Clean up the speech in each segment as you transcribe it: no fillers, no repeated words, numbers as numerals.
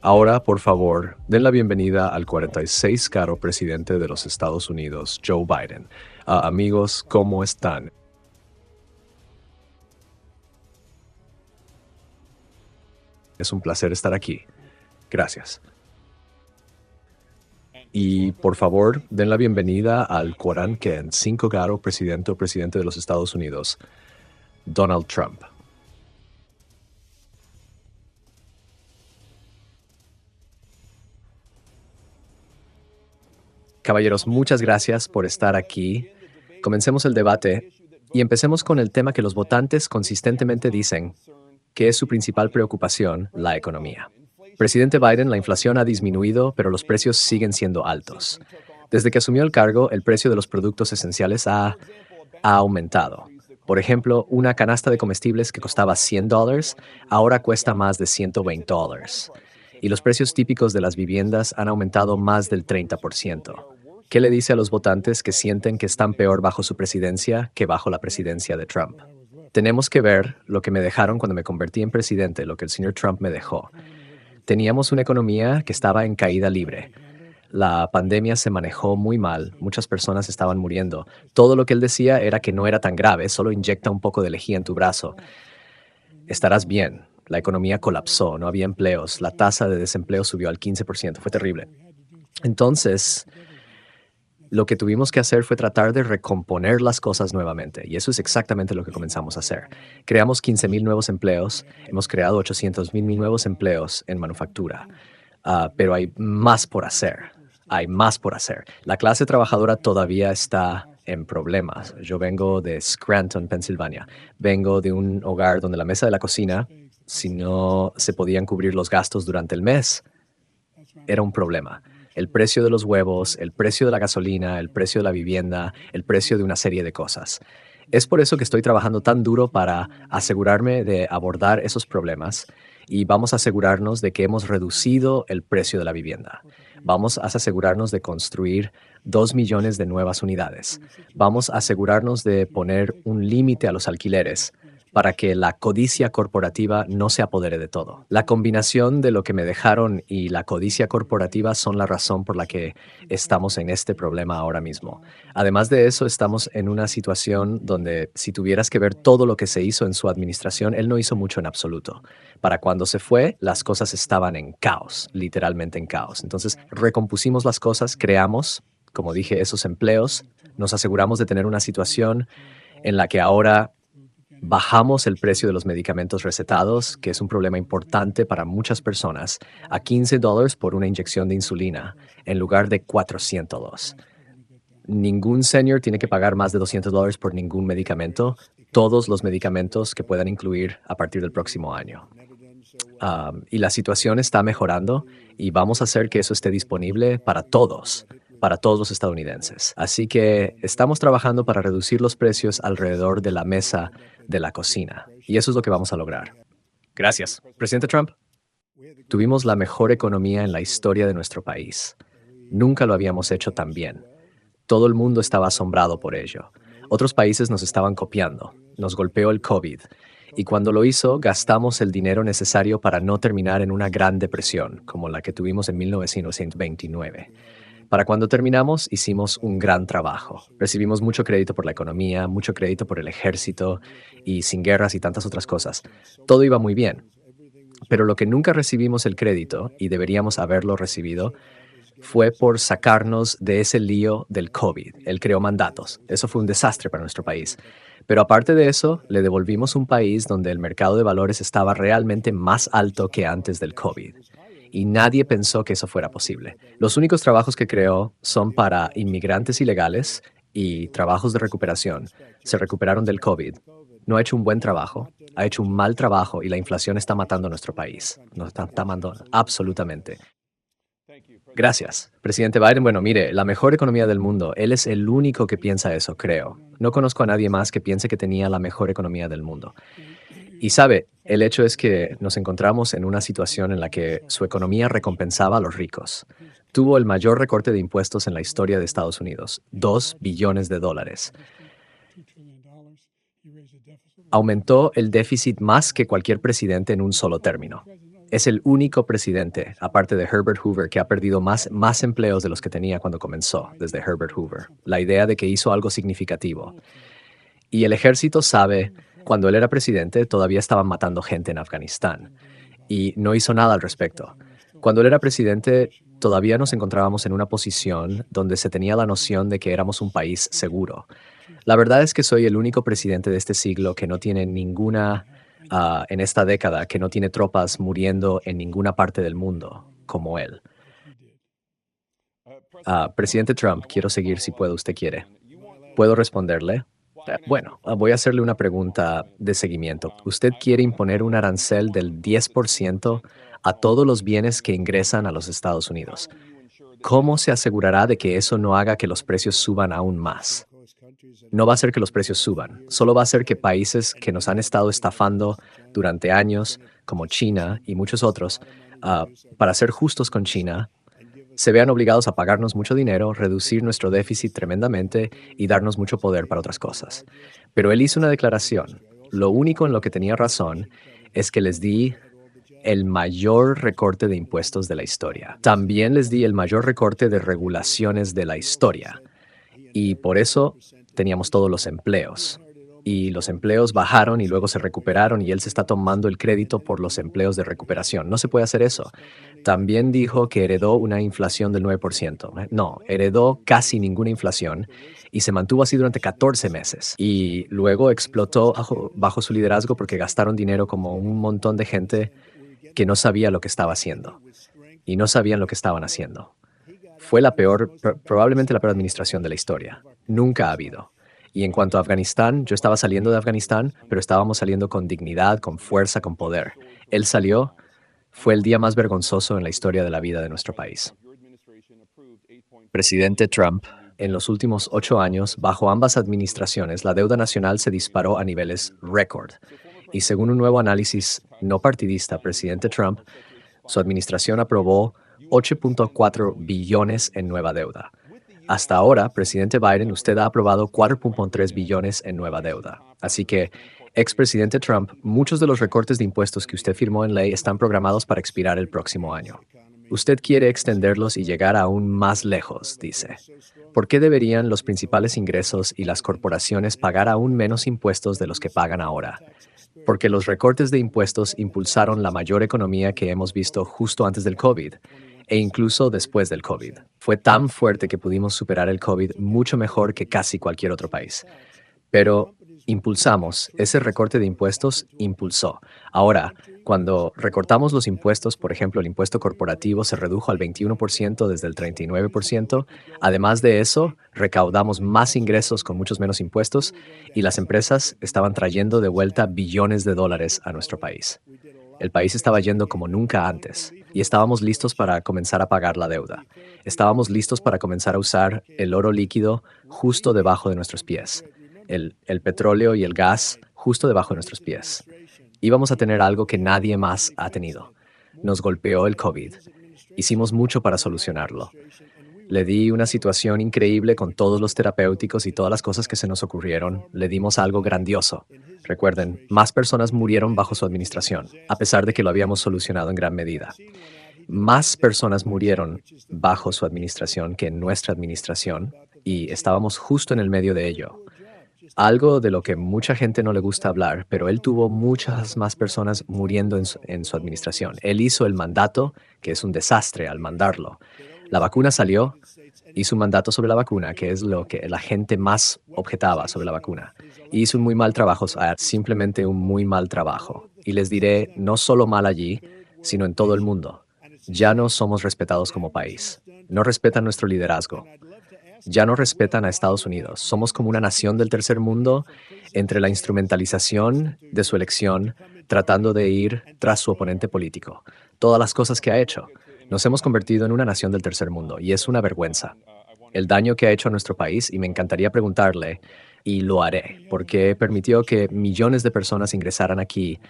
Ahora, por favor, den la bienvenida al 46 caro presidente de los Estados Unidos, Joe Biden. Amigos, ¿cómo están? Es un placer estar aquí. Gracias. Y por favor, den la bienvenida al 45 caro presidente o presidente de los Estados Unidos, Donald Trump. Caballeros, muchas gracias por estar aquí. Comencemos el debate y empecemos con el tema que los votantes consistentemente dicen que es su principal preocupación, la economía. Presidente Biden, la inflación ha disminuido, pero los precios siguen siendo altos. Desde que asumió el cargo, el precio de los productos esenciales ha aumentado. Por ejemplo, una canasta de comestibles que costaba $100 ahora cuesta más de $120. Y los precios típicos de las viviendas han aumentado más del 30%. ¿Qué le dice a los votantes que sienten que están peor bajo su presidencia que bajo la presidencia de Trump? Tenemos que ver lo que me dejaron cuando me convertí en presidente, lo que el señor Trump me dejó. Teníamos una economía que estaba en caída libre. La pandemia se manejó muy mal, muchas personas estaban muriendo. Todo lo que él decía era que no era tan grave, solo inyecta un poco de lejía en tu brazo. Estarás bien. La economía colapsó, no había empleos, la tasa de desempleo subió al 15%, fue terrible. Entonces, lo que tuvimos que hacer fue tratar de recomponer las cosas nuevamente, y eso es exactamente lo que comenzamos a hacer. Creamos 15,000 nuevos empleos, hemos creado 800,000 nuevos empleos en manufactura. Pero hay más por hacer. Hay más por hacer. La clase trabajadora todavía está en problemas. Yo vengo de Scranton, Pensilvania. Vengo de un hogar donde la mesa de la cocina, si no se podían cubrir los gastos durante el mes, era un problema. El precio de los huevos, el precio de la gasolina, el precio de la vivienda, el precio de una serie de cosas. Es por eso que estoy trabajando tan duro para asegurarme de abordar esos problemas y vamos a asegurarnos de que hemos reducido el precio de la vivienda. Vamos a asegurarnos de construir 2 millones de nuevas unidades. Vamos a asegurarnos de poner un límite a los alquileres para que la codicia corporativa no se apodere de todo. La combinación de lo que me dejaron y la codicia corporativa son la razón por la que estamos en este problema ahora mismo. Además de eso, estamos en una situación donde si tuvieras que ver todo lo que se hizo en su administración, él no hizo mucho en absoluto. Para cuando se fue, las cosas estaban en caos, literalmente en caos. Entonces, recompusimos las cosas, creamos, como dije, esos empleos, nos aseguramos de tener una situación en la que ahora bajamos el precio de los medicamentos recetados, que es un problema importante para muchas personas, a $15 por una inyección de insulina, en lugar de 400. Ningún senior tiene que pagar más de $200 por ningún medicamento, todos los medicamentos que puedan incluir a partir del próximo año. Y la situación está mejorando y vamos a hacer que eso esté disponible para todos los estadounidenses. Así que estamos trabajando para reducir los precios alrededor de la mesa de la cocina. Y eso es lo que vamos a lograr. Gracias. Presidente Trump, tuvimos la mejor economía en la historia de nuestro país. Nunca lo habíamos hecho tan bien. Todo el mundo estaba asombrado por ello. Otros países nos estaban copiando. Nos golpeó el COVID. Y cuando lo hizo, gastamos el dinero necesario para no terminar en una gran depresión, como la que tuvimos en 1929. Para cuando terminamos, hicimos un gran trabajo. Recibimos mucho crédito por la economía, mucho crédito por el ejército y sin guerras y tantas otras cosas. Todo iba muy bien. Pero lo que nunca recibimos el crédito, y deberíamos haberlo recibido, fue por sacarnos de ese lío del COVID. Él creó mandatos. Eso fue un desastre para nuestro país. Pero aparte de eso, le devolvimos un país donde el mercado de valores estaba realmente más alto que antes del COVID. Y nadie pensó que eso fuera posible. Los únicos trabajos que creó son para inmigrantes ilegales y trabajos de recuperación. Se recuperaron del COVID. No ha hecho un buen trabajo, ha hecho un mal trabajo y la inflación está matando a nuestro país. Nos está matando absolutamente. Gracias. Presidente Biden, bueno, mire, la mejor economía del mundo. Él es el único que piensa eso, creo. No conozco a nadie más que piense que tenía la mejor economía del mundo. Y sabe, el hecho es que nos encontramos en una situación en la que su economía recompensaba a los ricos. Tuvo el mayor recorte de impuestos en la historia de Estados Unidos, $2 billones. Aumentó el déficit más que cualquier presidente en un solo término. Es el único presidente, aparte de Herbert Hoover, que ha perdido más empleos de los que tenía cuando comenzó, desde Herbert Hoover. La idea de que hizo algo significativo. Y el ejército sabe, cuando él era presidente, todavía estaban matando gente en Afganistán. Y no hizo nada al respecto. Cuando él era presidente, todavía nos encontrábamos en una posición donde se tenía la noción de que éramos un país seguro. La verdad es que soy el único presidente de este siglo que no tiene en esta década, que no tiene tropas muriendo en ninguna parte del mundo, como él. Presidente Trump, quiero seguir si puedo, usted quiere. ¿Puedo responderle? Bueno, voy a hacerle una pregunta de seguimiento. ¿Usted quiere imponer un arancel del 10% a todos los bienes que ingresan a los Estados Unidos? ¿Cómo se asegurará de que eso no haga que los precios suban aún más? No va a hacer que los precios suban, solo va a hacer que países que nos han estado estafando durante años, como China y muchos otros, ah, para ser justos con China, se vean obligados a pagarnos mucho dinero, reducir nuestro déficit tremendamente y darnos mucho poder para otras cosas. Pero él hizo una declaración. Lo único en lo que tenía razón es que les di el mayor recorte de impuestos de la historia. También les di el mayor recorte de regulaciones de la historia. Y por eso teníamos todos los empleos. Y los empleos bajaron y luego se recuperaron y él se está tomando el crédito por los empleos de recuperación. No se puede hacer eso. También dijo que heredó una inflación del 9%. No, heredó casi ninguna inflación y se mantuvo así durante 14 meses. Y luego explotó bajo su liderazgo porque gastaron dinero como un montón de gente que no sabía lo que estaba haciendo y no sabían lo que estaban haciendo. Fue probablemente la peor administración de la historia. Nunca ha habido. Y en cuanto a Afganistán, yo estaba saliendo de Afganistán, pero estábamos saliendo con dignidad, con fuerza, con poder. Él salió, fue el día más vergonzoso en la historia de la vida de nuestro país. Presidente Trump, en los últimos 8 años, bajo ambas administraciones, la deuda nacional se disparó a niveles récord. Y según un nuevo análisis no partidista, presidente Trump, su administración aprobó 8.4 billones en nueva deuda. Hasta ahora, presidente Biden, usted ha aprobado 4.3 billones en nueva deuda. Así que, expresidente Trump, muchos de los recortes de impuestos que usted firmó en ley están programados para expirar el próximo año. Usted quiere extenderlos y llegar aún más lejos, dice. ¿Por qué deberían los principales ingresos y las corporaciones pagar aún menos impuestos de los que pagan ahora? Porque los recortes de impuestos impulsaron la mayor economía que hemos visto justo antes del COVID e incluso después del COVID. Fue tan fuerte que pudimos superar el COVID mucho mejor que casi cualquier otro país. Pero impulsamos, ese recorte de impuestos impulsó. Ahora, cuando recortamos los impuestos, por ejemplo, el impuesto corporativo se redujo al 21% desde el 39%. Además de eso, recaudamos más ingresos con muchos menos impuestos y las empresas estaban trayendo de vuelta billones de dólares a nuestro país. El país estaba yendo como nunca antes y estábamos listos para comenzar a pagar la deuda. Estábamos listos para comenzar a usar el oro líquido justo debajo de nuestros pies, el petróleo y el gas justo debajo de nuestros pies. Íbamos a tener algo que nadie más ha tenido. Nos golpeó el COVID. Hicimos mucho para solucionarlo. Le di una situación increíble con todos los terapéuticos y todas las cosas que se nos ocurrieron. Le dimos algo grandioso. Recuerden, más personas murieron bajo su administración, a pesar de que lo habíamos solucionado en gran medida. Más personas murieron bajo su administración que en nuestra administración, y estábamos justo en el medio de ello. Algo de lo que mucha gente no le gusta hablar, pero él tuvo muchas más personas muriendo en su administración. Él hizo el mandato, que es un desastre al mandarlo. La vacuna salió, hizo un mandato sobre la vacuna, que es lo que la gente más objetaba sobre la vacuna. Y hizo un muy mal trabajo, simplemente un muy mal trabajo. Y les diré, no solo mal allí, sino en todo el mundo. Ya no somos respetados como país. No respetan nuestro liderazgo. Ya no respetan a Estados Unidos. Somos como una nación del tercer mundo entre la instrumentalización de su elección, tratando de ir tras su oponente político. Todas las cosas que ha hecho. Nos hemos convertido en una nación del tercer mundo y es una vergüenza. El daño que ha hecho a nuestro país, y me encantaría preguntarle, y lo haré, porque permitió que millones de personas ingresaran aquí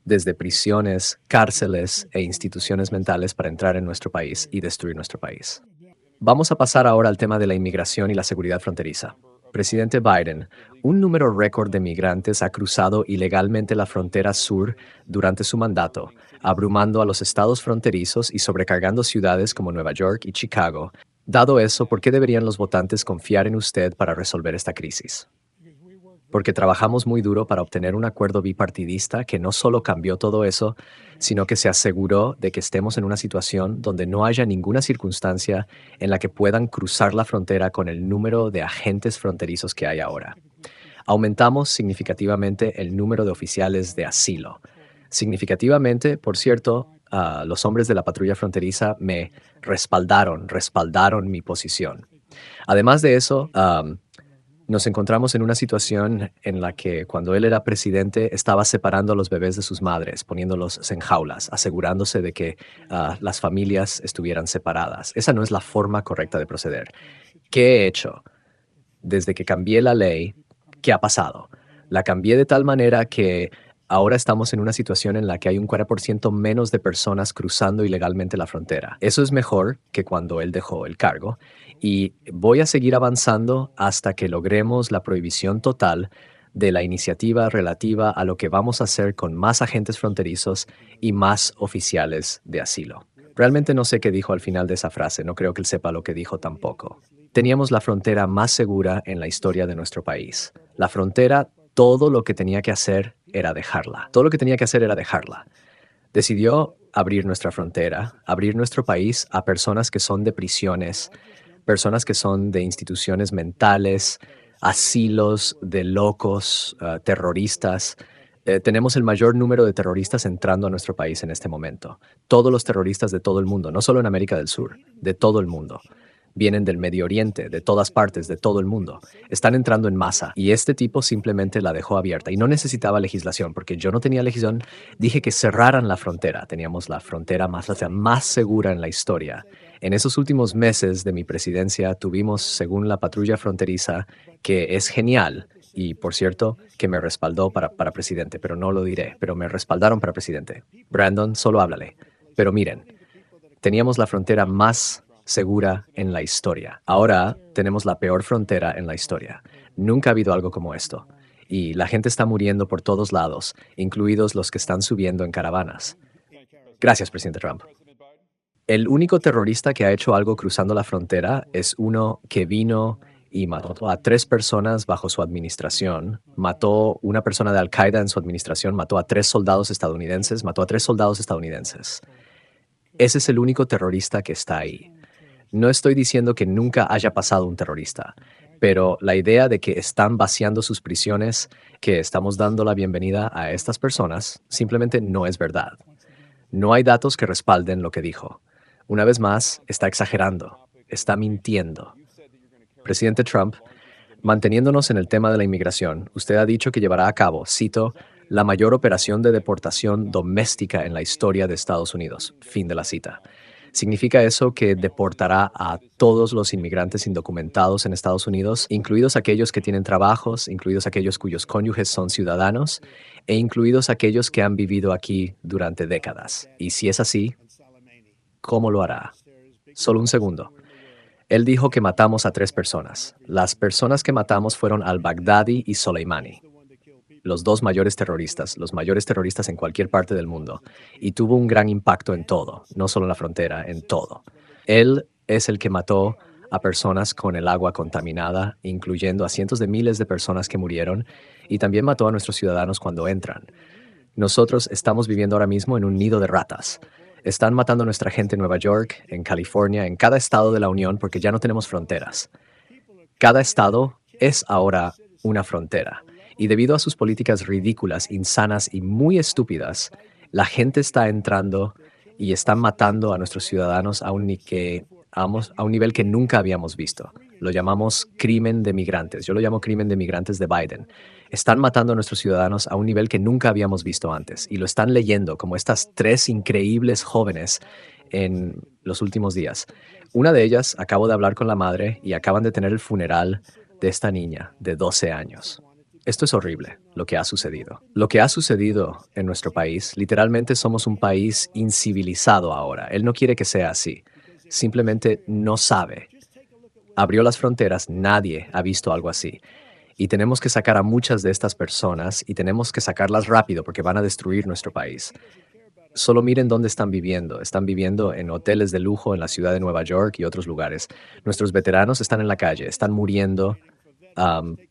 desde prisiones, cárceles e instituciones mentales para entrar en nuestro país y destruir nuestro país. Vamos a pasar ahora al tema de la inmigración y la seguridad fronteriza. Presidente Biden, un número récord de migrantes ha cruzado ilegalmente la frontera sur durante su mandato, abrumando a los estados fronterizos y sobrecargando ciudades como Nueva York y Chicago. Dado eso, ¿por qué deberían los votantes confiar en usted para resolver esta crisis? Porque trabajamos muy duro para obtener un acuerdo bipartidista que no solo cambió todo eso, sino que se aseguró de que estemos en una situación donde no haya ninguna circunstancia en la que puedan cruzar la frontera con el número de agentes fronterizos que hay ahora. Aumentamos significativamente el número de oficiales de asilo. Significativamente, por cierto, los hombres de la patrulla fronteriza me respaldaron mi posición. Además de eso, nos encontramos en una situación en la que cuando él era presidente estaba separando a los bebés de sus madres, poniéndolos en jaulas, asegurándose de que las familias estuvieran separadas. Esa no es la forma correcta de proceder. ¿Qué he hecho? Desde que cambié la ley, ¿qué ha pasado? La cambié de tal manera que ahora estamos en una situación en la que hay un 40% menos de personas cruzando ilegalmente la frontera. Eso es mejor que cuando él dejó el cargo y voy a seguir avanzando hasta que logremos la prohibición total de la iniciativa relativa a lo que vamos a hacer con más agentes fronterizos y más oficiales de asilo. Realmente no sé qué dijo al final de esa frase, no creo que él sepa lo que dijo tampoco. Teníamos la frontera más segura en la historia de nuestro país. La frontera, todo lo que tenía que hacer era dejarla. Todo lo que tenía que hacer era dejarla. Decidió abrir nuestra frontera, abrir nuestro país a personas que son de prisiones, personas que son de instituciones mentales, asilos de locos, terroristas. Tenemos el mayor número de terroristas entrando a nuestro país en este momento. Todos los terroristas de todo el mundo, no solo en América del Sur, de todo el mundo. Vienen del Medio Oriente, de todas partes, de todo el mundo. Están entrando en masa y este tipo simplemente la dejó abierta y no necesitaba legislación porque yo no tenía legislación. Dije que cerraran la frontera. Teníamos la frontera más, más segura en la historia. En esos últimos meses de mi presidencia tuvimos, según la patrulla fronteriza, que es genial y, por cierto, que me respaldó para presidente, pero no lo diré, pero me respaldaron para presidente. Brandon, solo háblale. Pero miren, teníamos la frontera más segura en la historia. Ahora tenemos la peor frontera en la historia. Nunca ha habido algo como esto. Y la gente está muriendo por todos lados, incluidos los que están subiendo en caravanas. Gracias, presidente Trump. El único terrorista que ha hecho algo cruzando la frontera es uno que vino y mató a 3 personas bajo su administración, mató una persona de Al-Qaeda en su administración, mató a 3 soldados estadounidenses, mató a 3 soldados estadounidenses. Ese es el único terrorista que está ahí. No estoy diciendo que nunca haya pasado un terrorista, pero la idea de que están vaciando sus prisiones, que estamos dando la bienvenida a estas personas, simplemente no es verdad. No hay datos que respalden lo que dijo. Una vez más, está exagerando, está mintiendo. Presidente Trump, manteniéndonos en el tema de la inmigración, usted ha dicho que llevará a cabo, cito, la mayor operación de deportación doméstica en la historia de Estados Unidos. Fin de la cita. ¿Significa eso que deportará a todos los inmigrantes indocumentados en Estados Unidos, incluidos aquellos que tienen trabajos, incluidos aquellos cuyos cónyuges son ciudadanos, e incluidos aquellos que han vivido aquí durante décadas? Y si es así, ¿cómo lo hará? Solo un segundo. Él dijo que matamos a 3 personas. Las personas que matamos fueron al-Baghdadi y Soleimani, los 2 mayores terroristas, los mayores terroristas en cualquier parte del mundo, y tuvo un gran impacto en todo, no solo en la frontera, en todo. Él es el que mató a personas con el agua contaminada, incluyendo a cientos de miles de personas que murieron, y también mató a nuestros ciudadanos cuando entran. Nosotros estamos viviendo ahora mismo en un nido de ratas. Están matando a nuestra gente en Nueva York, en California, en cada estado de la Unión porque ya no tenemos fronteras. Cada estado es ahora una frontera. Y debido a sus políticas ridículas, insanas y muy estúpidas, la gente está entrando y están matando a nuestros ciudadanos a un nivel que nunca habíamos visto. Lo llamamos crimen de migrantes. Yo lo llamo crimen de migrantes de Biden. Están matando a nuestros ciudadanos a un nivel que nunca habíamos visto antes. Y lo están leyendo como estas 3 increíbles jóvenes en los últimos días. Una de ellas, acabo de hablar con la madre y acaban de tener el funeral de esta niña de 12 años. Esto es horrible, lo que ha sucedido. Lo que ha sucedido en nuestro país, literalmente somos un país incivilizado ahora. Él no quiere que sea así. Simplemente no sabe. Abrió las fronteras, nadie ha visto algo así. Y tenemos que sacar a muchas de estas personas y tenemos que sacarlas rápido porque van a destruir nuestro país. Solo miren dónde están viviendo. Están viviendo en hoteles de lujo en la ciudad de Nueva York y otros lugares. Nuestros veteranos están en la calle, están muriendo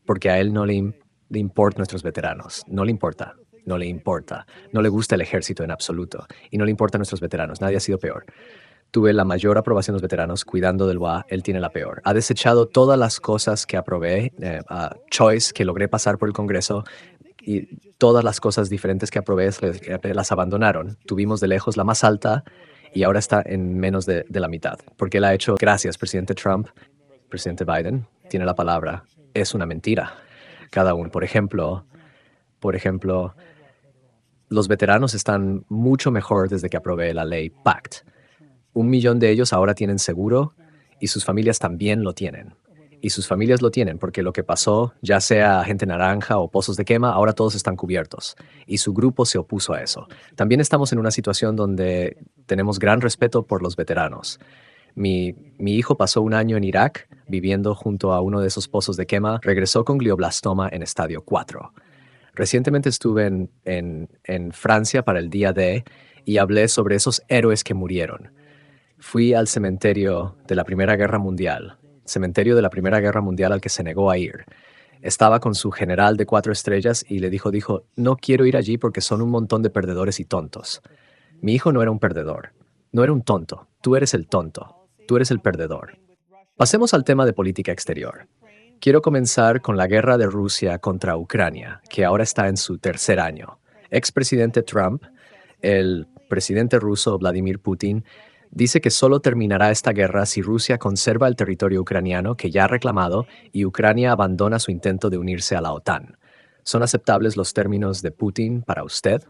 porque a él no le importa nuestros veteranos. No le importa. No le importa. No le gusta el ejército en absoluto. Y no le importan nuestros veteranos. Nadie ha sido peor. Tuve la mayor aprobación de los veteranos cuidando del WA, él tiene la peor. Ha desechado todas las cosas que aprobé, choice que logré pasar por el Congreso y todas las cosas diferentes que aprobé las abandonaron. Tuvimos de lejos la más alta y ahora está en menos de la mitad. Porque él ha hecho, gracias, presidente Trump, presidente Biden, tiene la palabra, es una mentira. Cada uno, por ejemplo, los veteranos están mucho mejor desde que aprobé la ley PACT. 1 millón de ellos ahora tienen seguro y sus familias también lo tienen. Y sus familias lo tienen porque lo que pasó, ya sea Agente Naranja o Pozos de Quema, ahora todos están cubiertos. Y su grupo se opuso a eso. También estamos en una situación donde tenemos gran respeto por los veteranos. Mi hijo pasó 1 año en Irak viviendo junto a uno de esos pozos de quema. Regresó con glioblastoma en estadio 4. Recientemente estuve en Francia para el Día D y hablé sobre esos héroes que murieron. Fui al cementerio de la Primera Guerra Mundial, cementerio de la Primera Guerra Mundial al que se negó a ir. Estaba con su general de 4 estrellas y le dijo, no quiero ir allí porque son un montón de perdedores y tontos. Mi hijo no era un perdedor, no era un tonto, tú eres el tonto, tú eres el perdedor. Pasemos al tema de política exterior. Quiero comenzar con la guerra de Rusia contra Ucrania, que ahora está en su tercer año. Expresidente Trump, el presidente ruso Vladimir Putin, dice que solo terminará esta guerra si Rusia conserva el territorio ucraniano que ya ha reclamado y Ucrania abandona su intento de unirse a la OTAN. ¿Son aceptables los términos de Putin para usted?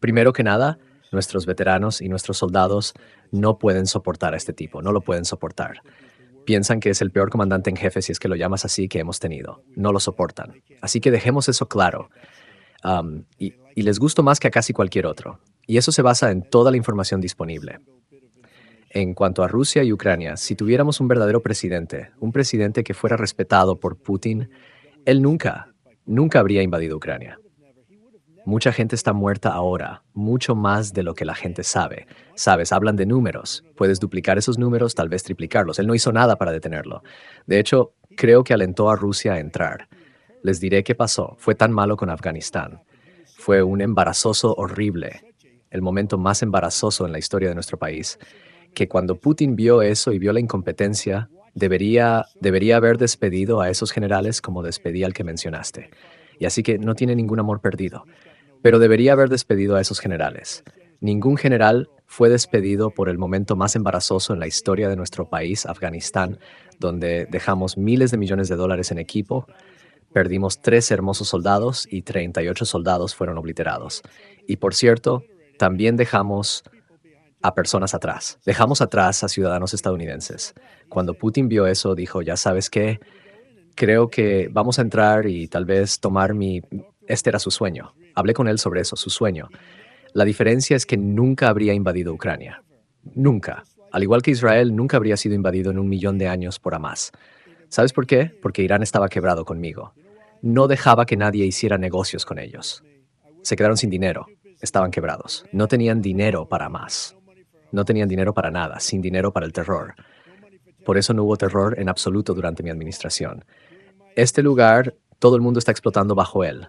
Primero que nada, nuestros veteranos y nuestros soldados no pueden soportar a este tipo, no lo pueden soportar. Piensan que es el peor comandante en jefe, si es que lo llamas así, que hemos tenido. No lo soportan. Así que dejemos eso claro. Y les gusto más que a casi cualquier otro. Y eso se basa en toda la información disponible. En cuanto a Rusia y Ucrania, si tuviéramos un verdadero presidente, un presidente que fuera respetado por Putin, él nunca habría invadido Ucrania. Mucha gente está muerta ahora, mucho más de lo que la gente sabe. Sabes, hablan de números. Puedes duplicar esos números, tal vez triplicarlos. Él no hizo nada para detenerlo. De hecho, creo que alentó a Rusia a entrar. Les diré qué pasó. Fue tan malo con Afganistán. Fue un embarazoso horrible, el momento más embarazoso en la historia de nuestro país, que cuando Putin vio eso y vio la incompetencia, debería haber despedido a esos generales como despedí al que mencionaste. Y así que no tiene ningún amor perdido. Pero debería haber despedido a esos generales. Ningún general fue despedido por el momento más embarazoso en la historia de nuestro país, Afganistán, donde dejamos miles de millones de dólares en equipo, perdimos 3 hermosos soldados y 38 soldados fueron obliterados. Y por cierto, también dejamos a personas atrás. Dejamos atrás a ciudadanos estadounidenses. Cuando Putin vio eso, dijo, ya sabes qué, creo que vamos a entrar y tal vez tomar Este era su sueño. Hablé con él sobre eso, su sueño. La diferencia es que nunca habría invadido Ucrania. Nunca. Al igual que Israel, nunca habría sido invadido en 1 millón de años por Hamas. ¿Sabes por qué? Porque Irán estaba quebrado conmigo. No dejaba que nadie hiciera negocios con ellos. Se quedaron sin dinero. Estaban quebrados. No tenían dinero para más. No tenían dinero para nada, sin dinero para el terror. Por eso no hubo terror en absoluto durante mi administración. Este lugar, todo el mundo está explotando bajo él.